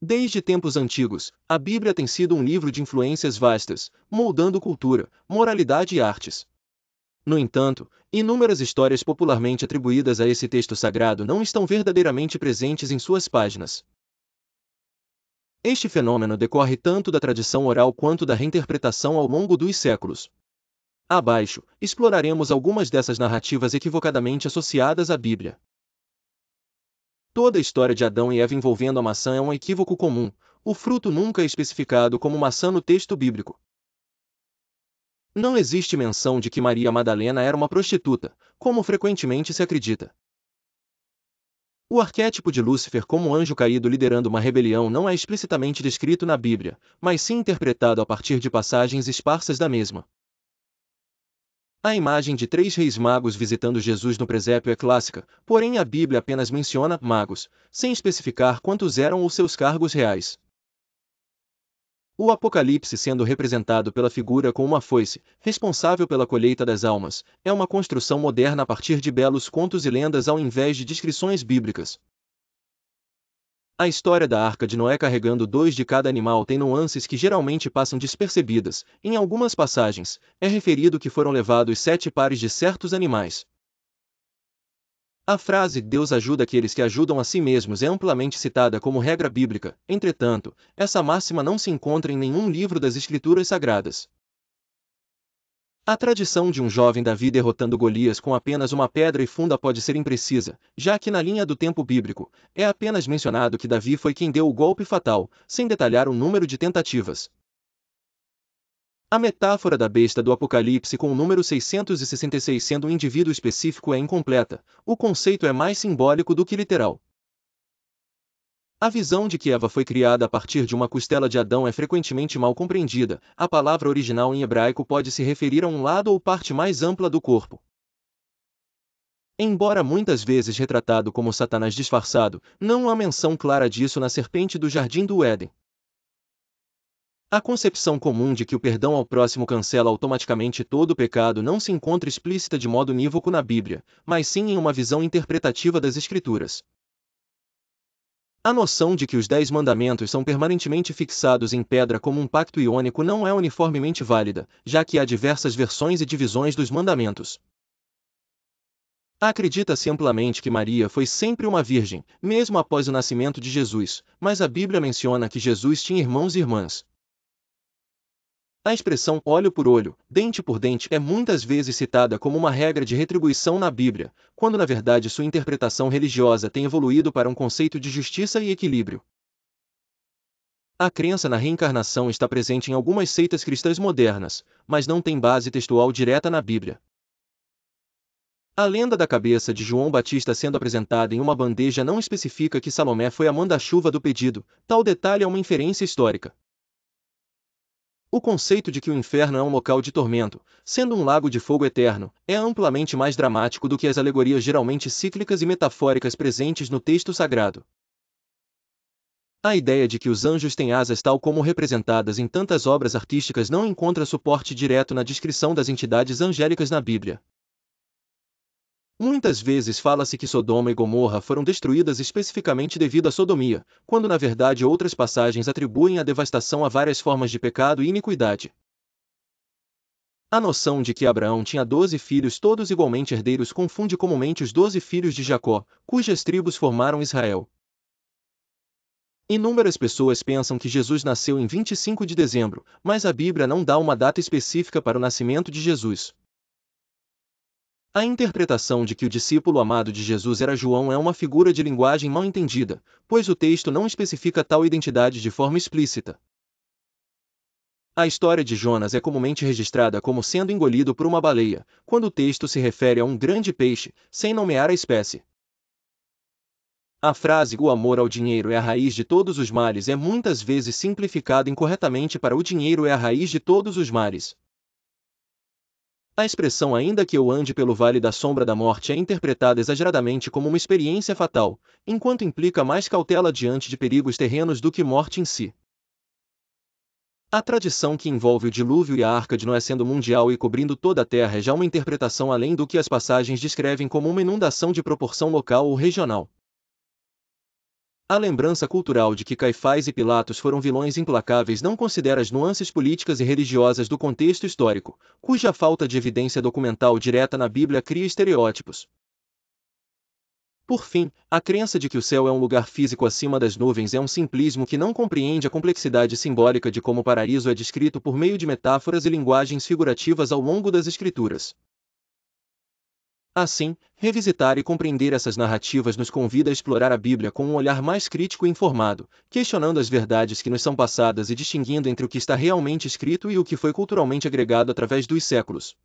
Desde tempos antigos, a Bíblia tem sido um livro de influências vastas, moldando cultura, moralidade e artes. No entanto, inúmeras histórias popularmente atribuídas a esse texto sagrado não estão verdadeiramente presentes em suas páginas. Este fenômeno decorre tanto da tradição oral quanto da reinterpretação ao longo dos séculos. Abaixo, exploraremos algumas dessas narrativas equivocadamente associadas à Bíblia. Toda a história de Adão e Eva envolvendo a maçã é um equívoco comum. O fruto nunca é especificado como maçã no texto bíblico. Não existe menção de que Maria Madalena era uma prostituta, como frequentemente se acredita. O arquétipo de Lúcifer como anjo caído liderando uma rebelião não é explicitamente descrito na Bíblia, mas sim interpretado a partir de passagens esparsas da mesma. A imagem de 3 reis magos visitando Jesus no presépio é clássica, porém a Bíblia apenas menciona magos, sem especificar quantos eram os seus cargos reais. O Apocalipse sendo representado pela figura com uma foice, responsável pela colheita das almas, é uma construção moderna a partir de belos contos e lendas ao invés de descrições bíblicas. A história da Arca de Noé carregando 2 de cada animal tem nuances que geralmente passam despercebidas. Em algumas passagens, é referido que foram levados 7 pares de certos animais. A frase "Deus ajuda aqueles que ajudam a si mesmos" é amplamente citada como regra bíblica, entretanto, essa máxima não se encontra em nenhum livro das Escrituras Sagradas. A tradição de um jovem Davi derrotando Golias com apenas uma pedra e funda pode ser imprecisa, já que na linha do tempo bíblico, é apenas mencionado que Davi foi quem deu o golpe fatal, sem detalhar o número de tentativas. A metáfora da besta do Apocalipse com o número 666 sendo um indivíduo específico é incompleta, o conceito é mais simbólico do que literal. A visão de que Eva foi criada a partir de uma costela de Adão é frequentemente mal compreendida. A palavra original em hebraico pode se referir a um lado ou parte mais ampla do corpo. Embora muitas vezes retratado como Satanás disfarçado, não há menção clara disso na serpente do Jardim do Éden. A concepção comum de que o perdão ao próximo cancela automaticamente todo o pecado não se encontra explícita de modo unívoco na Bíblia, mas sim em uma visão interpretativa das Escrituras. A noção de que os 10 mandamentos são permanentemente fixados em pedra como um pacto iônico não é uniformemente válida, já que há diversas versões e divisões dos mandamentos. Acredita-se amplamente que Maria foi sempre uma virgem, mesmo após o nascimento de Jesus, mas a Bíblia menciona que Jesus tinha irmãos e irmãs. A expressão olho por olho, dente por dente é muitas vezes citada como uma regra de retribuição na Bíblia, quando na verdade sua interpretação religiosa tem evoluído para um conceito de justiça e equilíbrio. A crença na reencarnação está presente em algumas seitas cristãs modernas, mas não tem base textual direta na Bíblia. A lenda da cabeça de João Batista sendo apresentada em uma bandeja não especifica que Salomé foi a manda-chuva do pedido, tal detalhe é uma inferência histórica. O conceito de que o inferno é um local de tormento, sendo um lago de fogo eterno, é amplamente mais dramático do que as alegorias geralmente cíclicas e metafóricas presentes no texto sagrado. A ideia de que os anjos têm asas tal como representadas em tantas obras artísticas não encontra suporte direto na descrição das entidades angélicas na Bíblia. Muitas vezes fala-se que Sodoma e Gomorra foram destruídas especificamente devido à sodomia, quando na verdade outras passagens atribuem a devastação a várias formas de pecado e iniquidade. A noção de que Abraão tinha 12 filhos todos igualmente herdeiros confunde comumente os 12 filhos de Jacó, cujas tribos formaram Israel. Inúmeras pessoas pensam que Jesus nasceu em 25 de dezembro, mas a Bíblia não dá uma data específica para o nascimento de Jesus. A interpretação de que o discípulo amado de Jesus era João é uma figura de linguagem mal entendida, pois o texto não especifica tal identidade de forma explícita. A história de Jonas é comumente registrada como sendo engolido por uma baleia, quando o texto se refere a um grande peixe, sem nomear a espécie. A frase "o amor ao dinheiro é a raiz de todos os males" é muitas vezes simplificada incorretamente para "o dinheiro é a raiz de todos os males". A expressão "ainda que eu ande pelo vale da sombra da morte" é interpretada exageradamente como uma experiência fatal, enquanto implica mais cautela diante de perigos terrenos do que morte em si. A tradição que envolve o dilúvio e a Arca de Noé sendo mundial e cobrindo toda a Terra é já uma interpretação além do que as passagens descrevem como uma inundação de proporção local ou regional. A lembrança cultural de que Caifás e Pilatos foram vilões implacáveis não considera as nuances políticas e religiosas do contexto histórico, cuja falta de evidência documental direta na Bíblia cria estereótipos. Por fim, a crença de que o céu é um lugar físico acima das nuvens é um simplismo que não compreende a complexidade simbólica de como o paraíso é descrito por meio de metáforas e linguagens figurativas ao longo das Escrituras. Assim, revisitar e compreender essas narrativas nos convida a explorar a Bíblia com um olhar mais crítico e informado, questionando as verdades que nos são passadas e distinguindo entre o que está realmente escrito e o que foi culturalmente agregado através dos séculos.